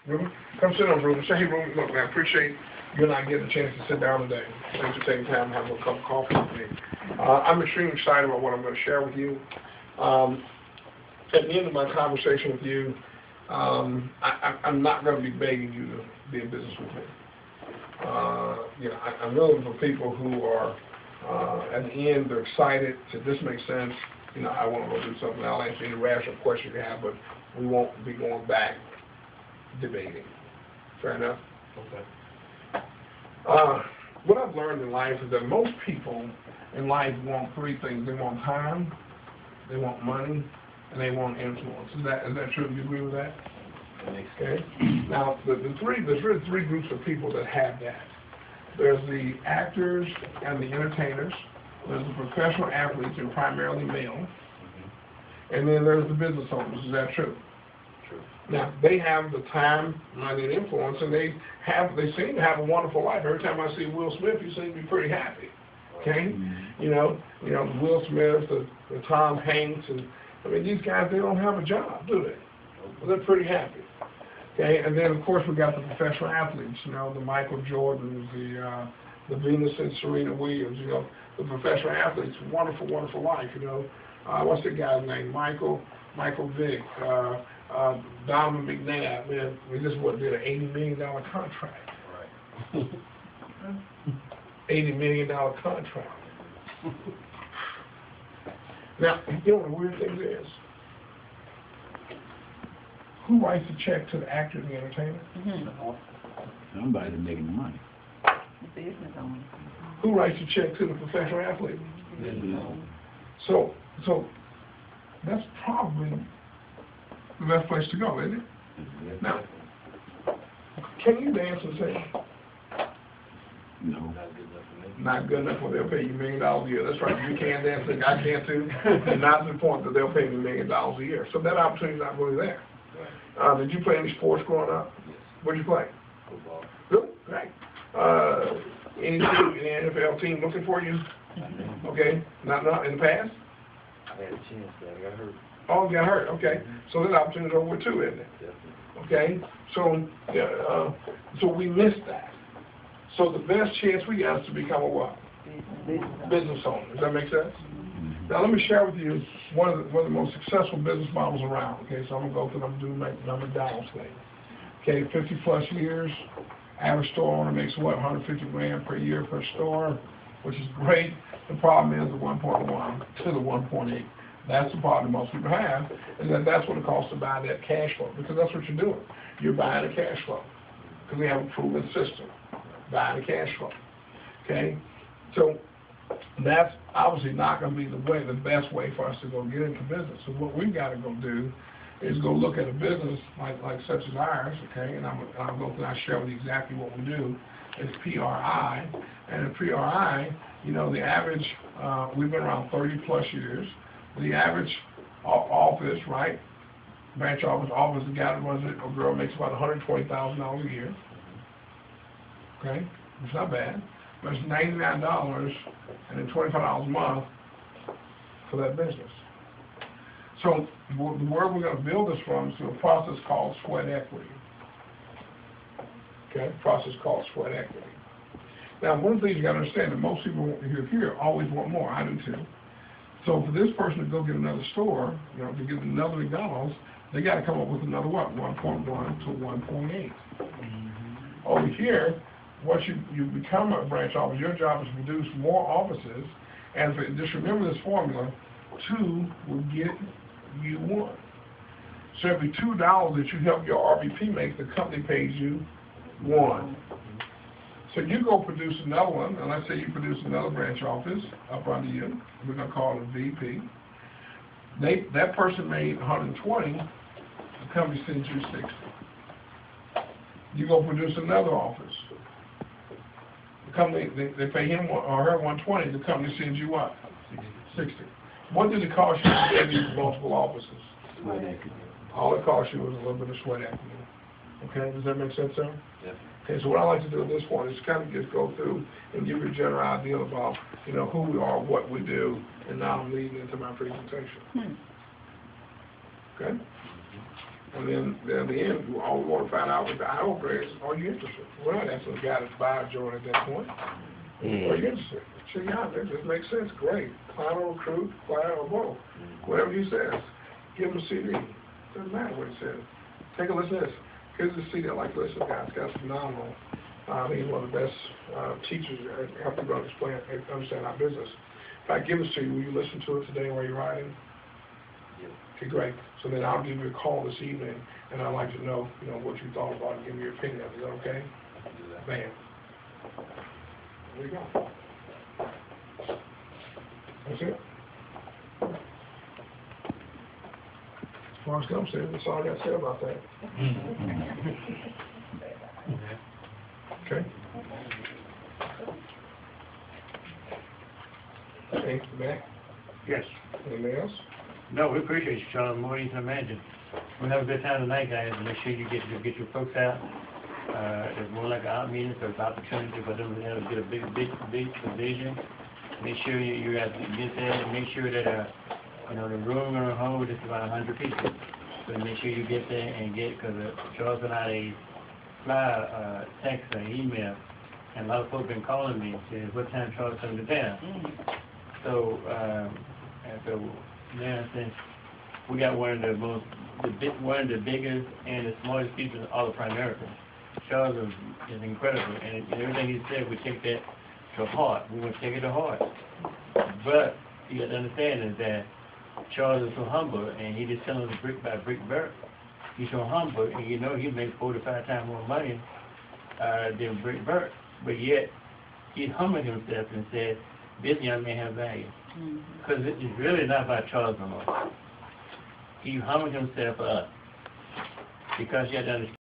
Ruben, come sit on, Ruben. Say, hey, Ruben, look, man, I appreciate you and I getting a chance to sit down today. Thanks for taking time to have a cup of coffee with me. I'm extremely excited about what I'm going to share with you. At the end of my conversation with you, I'm not going to be begging you to be in business with me. I'm looking for people who are, at the end, they're excited, said, this makes sense, I want to go do something. I'll answer any rational question you have, but we won't be going back debating. Fair enough? Okay. What I've learned in life is that most people in life want three things. They want time, they want money, and they want influence. Is that true? Do you agree with that? Okay. Now, there's really three groups of people that have that. There's the actors and the entertainers. There's the professional athletes, and primarily male. And then there's the business owners. Is that true? True. Now, they have the time, money, and influence, and they seem to have a wonderful life. Every time I see Will Smith, he seems to be pretty happy. Okay? The Will Smith, the Tom Hanks, and these guys, they don't have a job, do they? Well, they're pretty happy. Okay, and then of course we got the professional athletes, the Michael Jordans, the Venus and Serena Williams, the professional athletes, wonderful, wonderful life, what's the guy's name? Michael Vick, Donovan McNabb, man, we just did an $80 million contract. Right. $80 million contract. Now, you know what the weird thing is? Who writes the check to the actor and the entertainer? Somebody's making the money. The business owner. Who writes the check to the professional athlete? So that's probably the best place to go, isn't it? Now, can you dance and sing? No. Not good enough for they'll pay you $1 million a year. That's right. You can dance, and I can too. And not to the point that they'll pay me $1 million a year. So that opportunity's not really there. Did you play any sports growing up? Yes. What did you play? Football. Really? Great. Any NFL team looking for you? Okay. Not in the past? I had a chance, but I got hurt. Oh, you got hurt. Okay. So that opportunity's over too, isn't it? Definitely. Okay. So we missed that. So the best chance we got is to become a what? Business owner. Does that make sense? Now let me share with you one of the most successful business models around. Okay, so I'm gonna go through. I'm doing my McDonald's thing. Okay, 50+ years. Average store owner makes what? 150 grand per year per store, which is great. The problem is the 1.1 to the 1.8. That's the problem most people have, is that that's what it costs to buy that cash flow, because that's what you're doing. You're buying a cash flow, because we have a proven system, buying a cash flow. Okay, so that's obviously not going to be the best way for us to go get into business. So what we've got to go do is go look at a business like such as ours, okay, and I'll go through and I'll share with you exactly what we do. It's PRI, and in PRI, the average, we've been around 30+ years. The average office, right, branch office, the guy that runs it, or girl, makes about $120,000 a year, okay, it's not bad. But it's $99 and then $25 a month for that business. So where we're going to build this from is through a process called sweat equity. Okay, process called sweat equity. Now, one of the things you got to understand that most people here always want more. I do too. So for this person to go get another store, to get another McDonald's, they got to come up with another what? 1.1 to 1.8. Over here, once you become a branch office, your job is to produce more offices, and just remember this formula: 2 will get you 1. So every $2 that you help your RVP make, the company pays you 1. So you go produce another one, and let's say you produce another branch office up under you. We're going to call it a VP. That person made 120. The company sends you 60. You go produce another office. The company, they pay him or her 120. The company sends you what? 60. What did it cost you to get these multiple offices? Sweat equity. All it cost you was a little bit of sweat equity. Okay, does that make sense, sir? Yep. Okay, so what I like to do at this point is kind of just go through and give you a general idea about, who we are, what we do, and now I'm leading into my presentation. Okay? And then at the end, all we want to find out with the hour grades, are you interested? We're not asking the guy to buy a joint at that point. Are you interested? Check it out, that just makes sense, great. Client or recruit, client or both. Whatever he says, give him a CD. Doesn't matter what he says. Take a listen to this. Here's the CD I like to listen to, guys. That's phenomenal. He's one of the best teachers that help you understand our business. If I give this to you, will you listen to it today while you're riding? Yep. Okay, great. So then I'll give you a call this evening, and I'd like to know, what you thought about it and give me your opinion. Is that okay? Do that. Bam. There you go. That's it. As far as I'm concerned, that's all I got to say about that. Okay? Hey, Matt, Yes. anything else? No, we appreciate you, Sean, more than you can imagine. We'll have a good time tonight, guys, and make sure you get your folks out. It's more like an out meeting, so it's an opportunity for them to get a big vision. Make sure you guys get there, and make sure that, the room gonna hold just about 100 people. So make sure you get there and because Charles and I fly, text or email, and a lot of folks been calling me, saying, what time Charles coming to town? So, now since we got one of the biggest and the smartest people in all of Primerica, Charles is incredible, and everything he said, we take that to heart. We want to take it to heart. But you have to understand is that Charles is so humble, and he just selling us brick by brick work. He's so humble, and he makes 4 to 5 times more money than Brick Burke. But yet, he humbled himself and said, this young man has value. Because it's really not about Charles no more. He humbled himself up because he had to understand